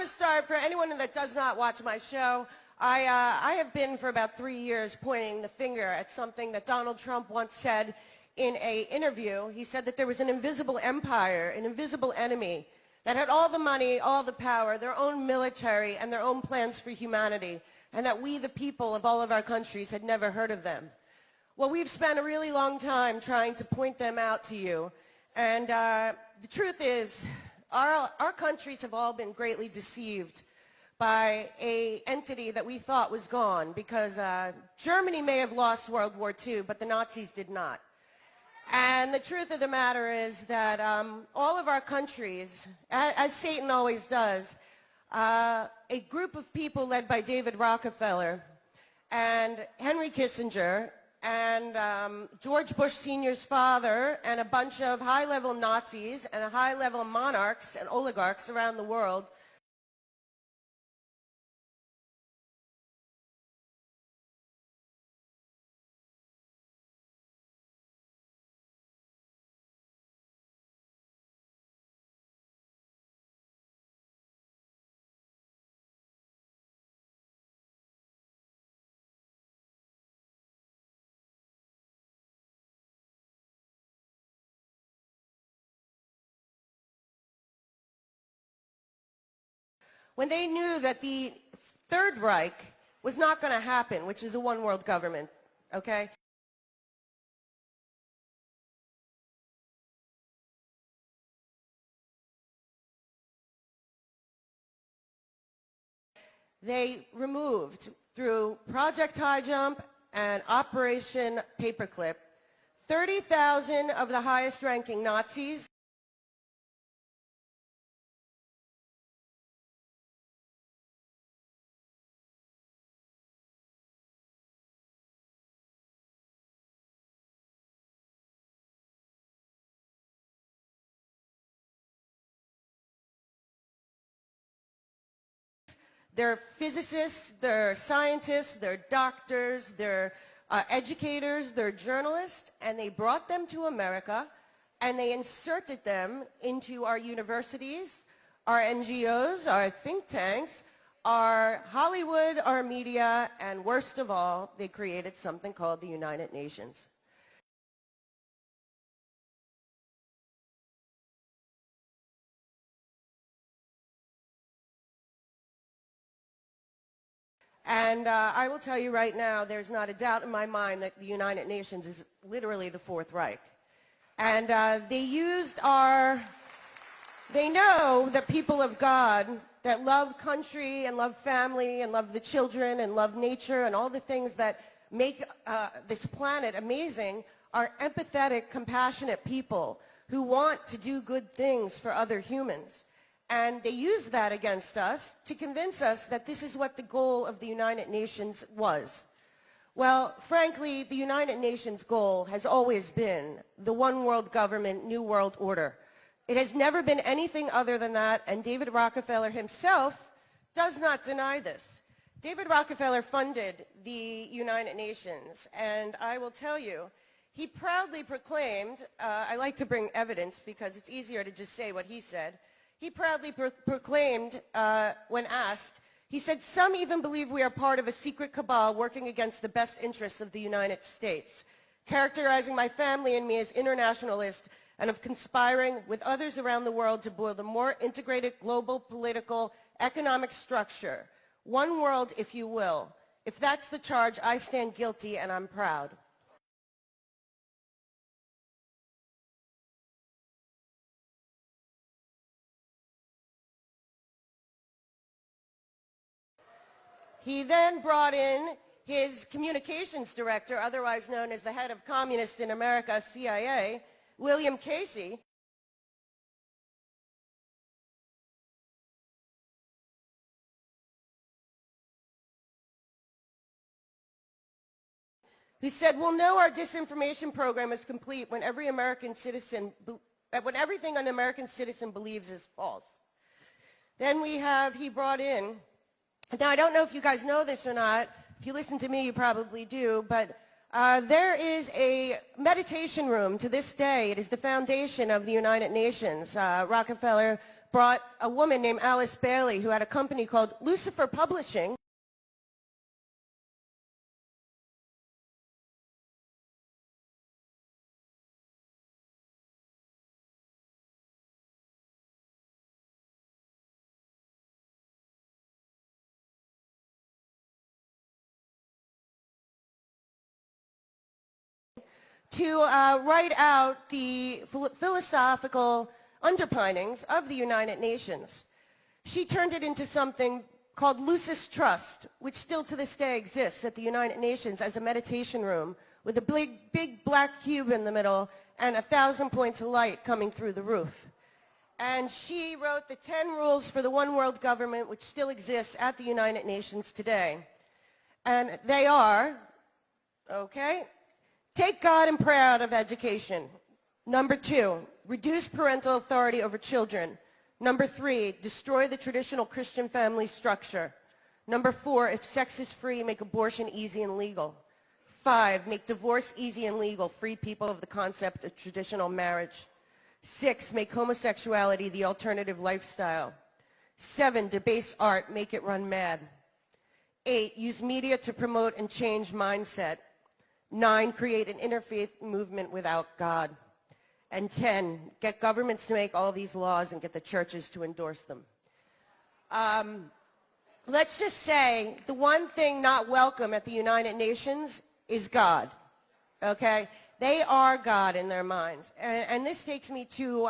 to start, for anyone that does not watch my show, I have been for about 3 years pointing the finger at something that Donald Trump once said in an interview. He said that there was an invisible empire, an invisible enemy, that had all the money, all the power, their own military, and their own plans for humanity, and that we, the people of all of our countries, had never heard of them. Well, we've spent a really long time trying to point them out to you, and the truth is, our countries have all been greatly deceived by an entity that we thought was gone, because Germany may have lost World War II, but the Nazis did not. And the truth of the matter is that all of our countries, as Satan always does, a group of people led by David Rockefeller and Henry Kissinger and George Bush Sr.'s father and a bunch of high-level Nazis and high-level monarchs and oligarchs around the world when they knew that the Third Reich was not going to happen, which is a one-world government, okay? They removed, through Project High Jump and Operation Paperclip, 30,000 of the highest-ranking Nazis. They're physicists, they're scientists, they're doctors, they're educators, they're journalists, and they brought them to America, and they inserted them into our universities, our NGOs, our think tanks, our Hollywood, our media, and worst of all, they created something called the United Nations. And I will tell you right now, there's not a doubt in my mind that the United Nations is literally the Fourth Reich. And they know that people of God that love country and love family and love the children and love nature and all the things that make this planet amazing are empathetic, compassionate people who want to do good things for other humans. And they use that against us to convince us that this is what the goal of the United Nations was. Well, frankly, the United Nations goal has always been the one world government, new world order. It has never been anything other than that, and David Rockefeller himself does not deny this. David Rockefeller funded the United Nations, and I will tell you, he proudly proclaimed, I like to bring evidence because it's easier to just say what he said. He proudly proclaimed, when asked, he said, "Some even believe we are part of a secret cabal working against the best interests of the United States, characterizing my family and me as internationalist and of conspiring with others around the world to build a more integrated global political economic structure. One world, if you will. If that's the charge, I stand guilty and I'm proud." He then brought in his communications director, otherwise known as the head of Communist in America, CIA, William Casey, who said, "We'll know our disinformation program is complete when every American citizen, when everything an American citizen believes is false." Then he brought in, now I don't know if you guys know this or not, if you listen to me you probably do, but there is a meditation room to this day. It is the foundation of the United Nations. Rockefeller brought a woman named Alice Bailey who had a company called Lucifer Publishing. To write out the philosophical underpinnings of the United Nations. She turned it into something called Lucis Trust, which still to this day exists at the United Nations as a meditation room with a big black cube in the middle and 1,000 points of light coming through the roof. And she wrote the 10 rules for the one world government, which still exists at the United Nations today. And they are, okay, take God and prayer out of education. Number 2, reduce parental authority over children. Number 3, destroy the traditional Christian family structure. Number 4, if sex is free, make abortion easy and legal. 5, make divorce easy and legal, free people of the concept of traditional marriage. 6, make homosexuality the alternative lifestyle. 7, debase art, make it run mad. 8, use media to promote and change mindset. 9, create an interfaith movement without God. And 10, get governments to make all these laws and get the churches to endorse them. Let's just say the one thing not welcome at the United Nations is God, okay? They are God in their minds. And this takes me to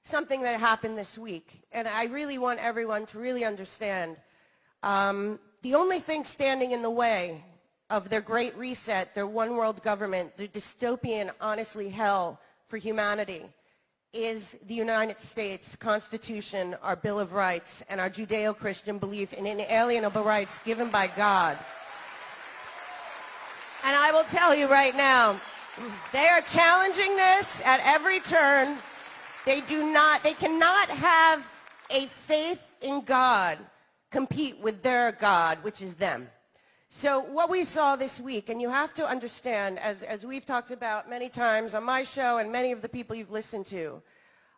something that happened this week. And I really want everyone to really understand. The only thing standing in the way of their great reset, their one world government, their dystopian, honestly, hell for humanity is the United States Constitution, our Bill of Rights, and our Judeo-Christian belief in inalienable rights given by God. And I will tell you right now, they are challenging this at every turn. They cannot have a faith in God compete with their God, which is them. So what we saw this week, and you have to understand, as we've talked about many times on my show and many of the people you've listened to,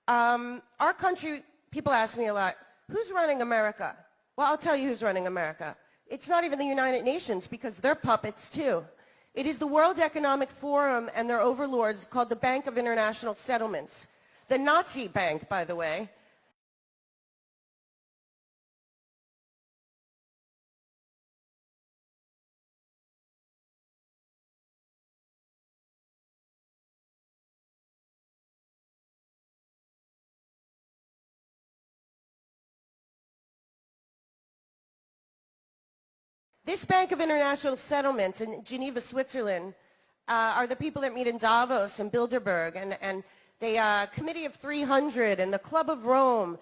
our country, people ask me a lot, who's running America? Well, I'll tell you who's running America. It's not even the United Nations because they're puppets too. It is the World Economic Forum and their overlords called the Bank of International Settlements. The Nazi bank, by the way. This Bank of International Settlements in Geneva, Switzerland, are the people that meet in Davos and Bilderberg, and the Committee of 300 and the Club of Rome.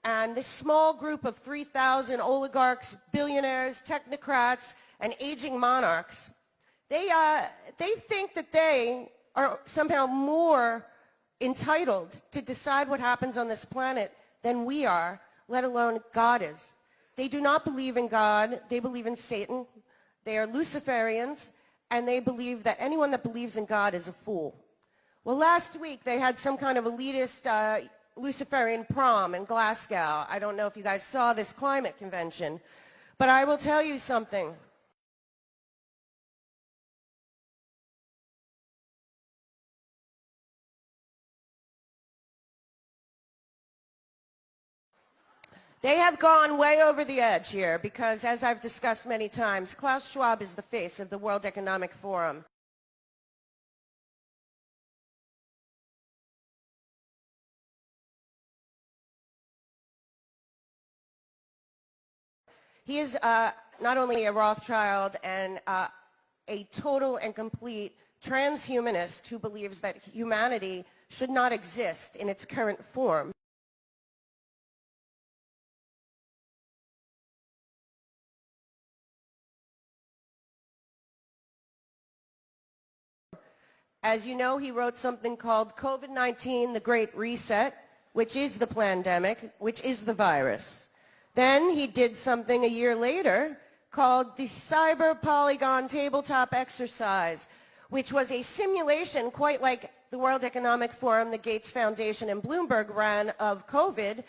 And this small group of 3,000 oligarchs, billionaires, technocrats, and aging monarchs, they think that they are somehow more entitled to decide what happens on this planet than we are, let alone God is. They do not believe in God. They believe in Satan. They are Luciferians, and they believe that anyone that believes in God is a fool. Well, last week they had some kind of elitist Luciferian prom in Glasgow. I don't know if you guys saw this climate convention, but I will tell you something. They have gone way over the edge here because, as I've discussed many times, Klaus Schwab is the face of the World Economic Forum. He is not only a Rothschild and a total and complete transhumanist who believes that humanity should not exist in its current form. As you know, he wrote something called COVID-19, the Great Reset, which is the pandemic, which is the virus. Then he did something a year later called the Cyber Polygon Tabletop Exercise, which was a simulation quite like the World Economic Forum, the Gates Foundation, and Bloomberg ran of COVID,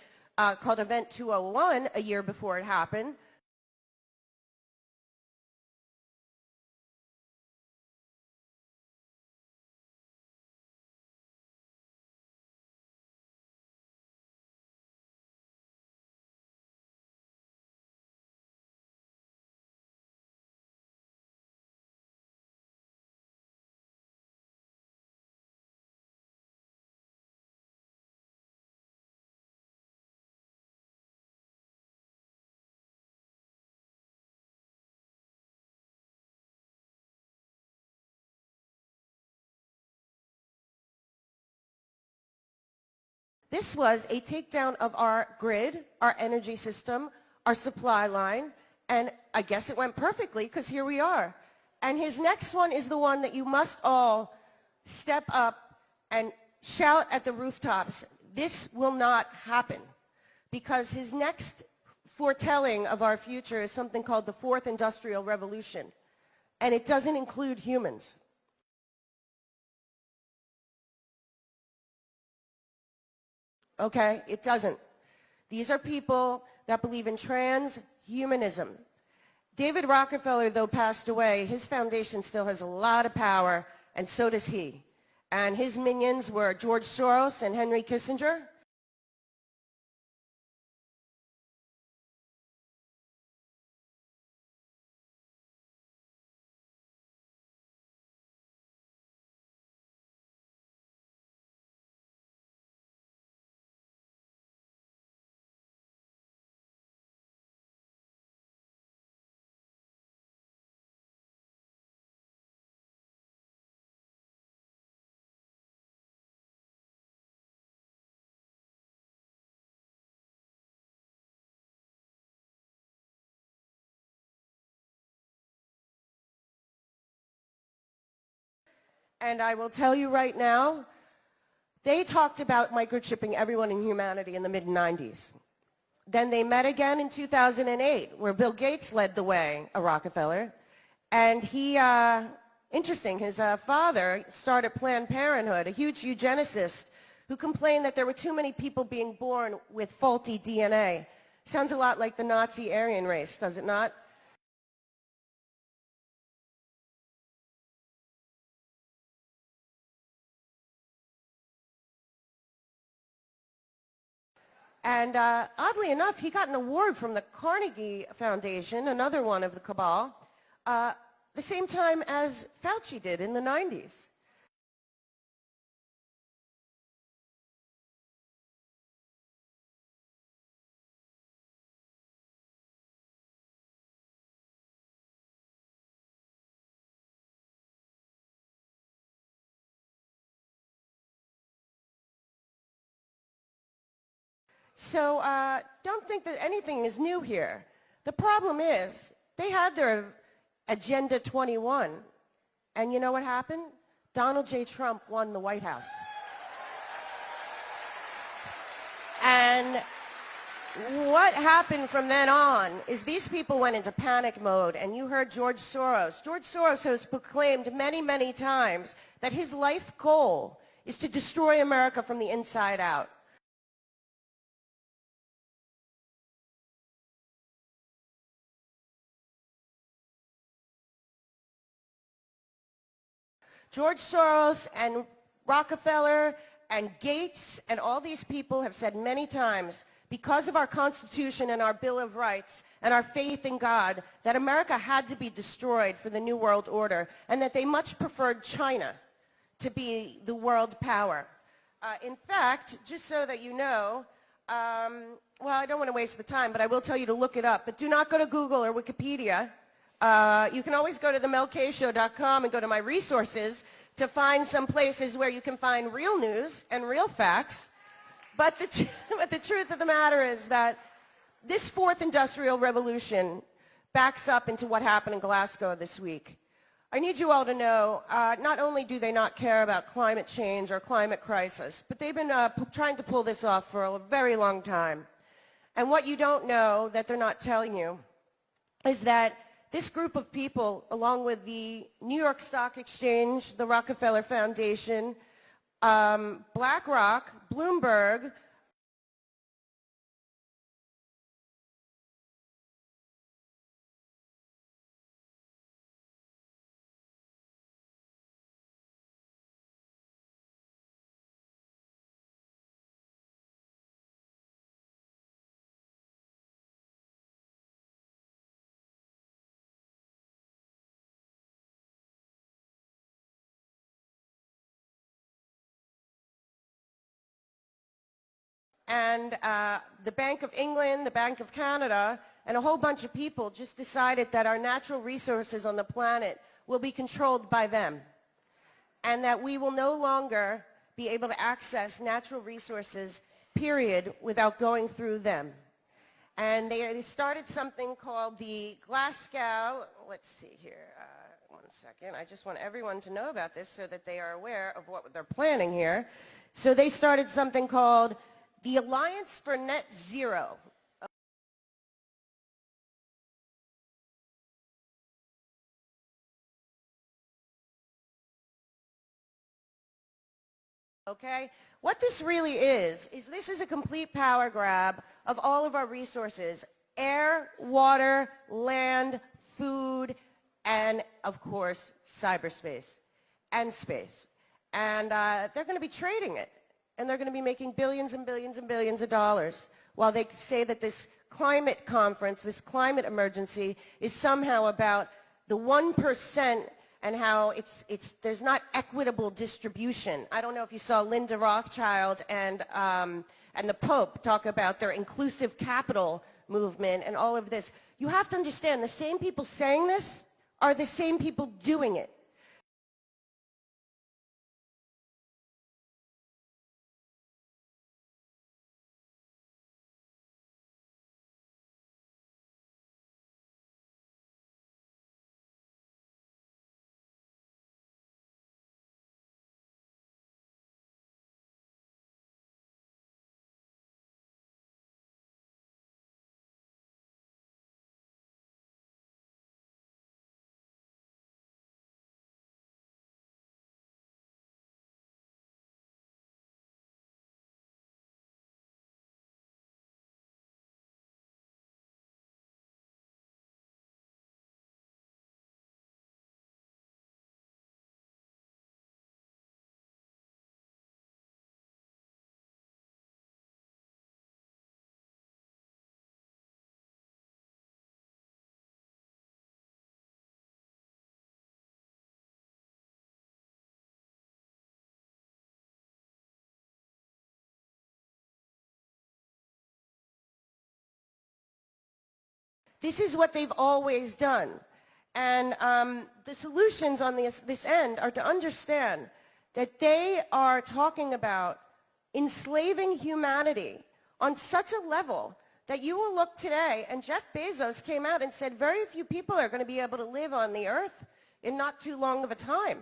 called Event 201 a year before it happened. This was a takedown of our grid, our energy system, our supply line, and I guess it went perfectly because here we are. And his next one is the one that you must all step up and shout at the rooftops. This will not happen, because his next foretelling of our future is something called the Fourth Industrial Revolution, and it doesn't include humans. Okay? It doesn't. These are people that believe in transhumanism. David Rockefeller, though passed away, his foundation still has a lot of power, and so does he. And his minions were George Soros and Henry Kissinger. And I will tell you right now, they talked about microchipping everyone in humanity in the mid-90s. Then they met again in 2008, where Bill Gates led the way, a Rockefeller. And he, interesting, his father started Planned Parenthood, a huge eugenicist who complained that there were too many people being born with faulty DNA. Sounds a lot like the Nazi Aryan race, does it not? And oddly enough, he got an award from the Carnegie Foundation, another one of the cabal, the same time as Fauci did in the 90s. So don't think that anything is new here. The problem is they had their Agenda 21, and you know what happened? Donald J. Trump won the White House. And what happened from then on is these people went into panic mode, and you heard George Soros. George Soros has proclaimed many, many times that his life goal is to destroy America from the inside out. George Soros and Rockefeller and Gates and all these people have said many times, because of our Constitution and our Bill of Rights and our faith in God, that America had to be destroyed for the New World Order, and that they much preferred China to be the world power. In fact, just so that you know, well, I don't want to waste the time, but I will tell you to look it up. But do not go to Google or Wikipedia. You can always go to themelkshow.com and go to my resources to find some places where you can find real news and real facts. But the truth of the matter is that this fourth industrial revolution backs up into what happened in Glasgow this week. I need you all to know, not only do they not care about climate change or climate crisis, but they've been trying to pull this off for a very long time. And what you don't know that they're not telling you is that this group of people, along with the New York Stock Exchange, the Rockefeller Foundation, BlackRock, Bloomberg, and the Bank of England, the Bank of Canada, and a whole bunch of people just decided that our natural resources on the planet will be controlled by them, and that we will no longer be able to access natural resources, period, without going through them. And they started something called the Glasgow, let's see here, one second. I just want everyone to know about this so that they are aware of what they're planning here. So they started something called the Alliance for Net Zero. Okay? What this really is this is a complete power grab of all of our resources: air, water, land, food, and, of course, cyberspace and space. And they're going to be trading it. And they're going to be making billions and billions and billions of dollars while they say that this climate conference, this climate emergency, is somehow about the 1% and how there's not equitable distribution. I don't know if you saw Linda Rothschild and the Pope talk about their inclusive capital movement and all of this. You have to understand, the same people saying this are the same people doing it. This is what they've always done. And the solutions on this end are to understand that they are talking about enslaving humanity on such a level that you will look today, and Jeff Bezos came out and said very few people are going to be able to live on the earth in not too long of a time.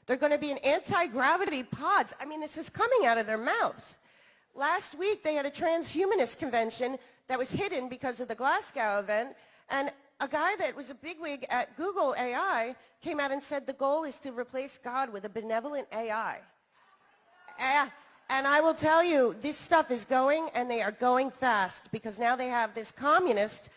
They're going to be in anti-gravity pods. I mean, this is coming out of their mouths. Last week, they had a transhumanist convention that was hidden because of the Glasgow event, and a guy that was a bigwig at Google AI came out and said the goal is to replace God with a benevolent AI. And I will tell you, this stuff is going, and they are going fast, because now they have this communist,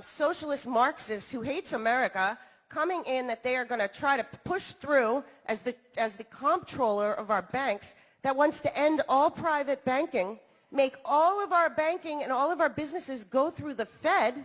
socialist Marxist who hates America coming in that they are going to try to push through as the comptroller of our banks that wants to end all private banking, make all of our banking and all of our businesses go through the Fed,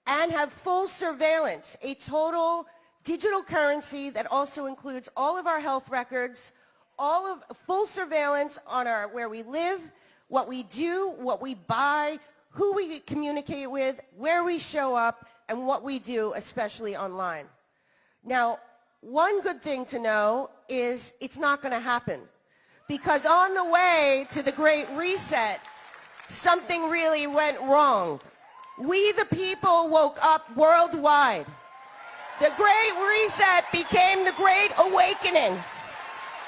and have full surveillance, a total digital currency that also includes all of our health records, all of full surveillance on where we live, what we do, what we buy, who we communicate with, where we show up, and what we do, especially online. Now, one good thing to know is it's not going to happen, because on the way to the Great Reset, something really went wrong. We, the people, woke up worldwide. The Great Reset became the Great Awakening.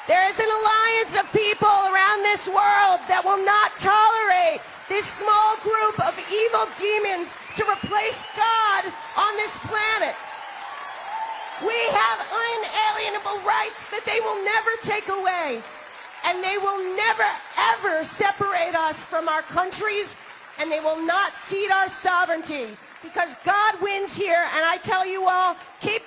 There is an alliance of people around this world that will not tolerate this small group of evil demons to replace God on this planet. We have unalienable rights that they will never take away, and they will never, ever separate us from our countries, and they will not cede our sovereignty, because God wins here, and I tell you all, keep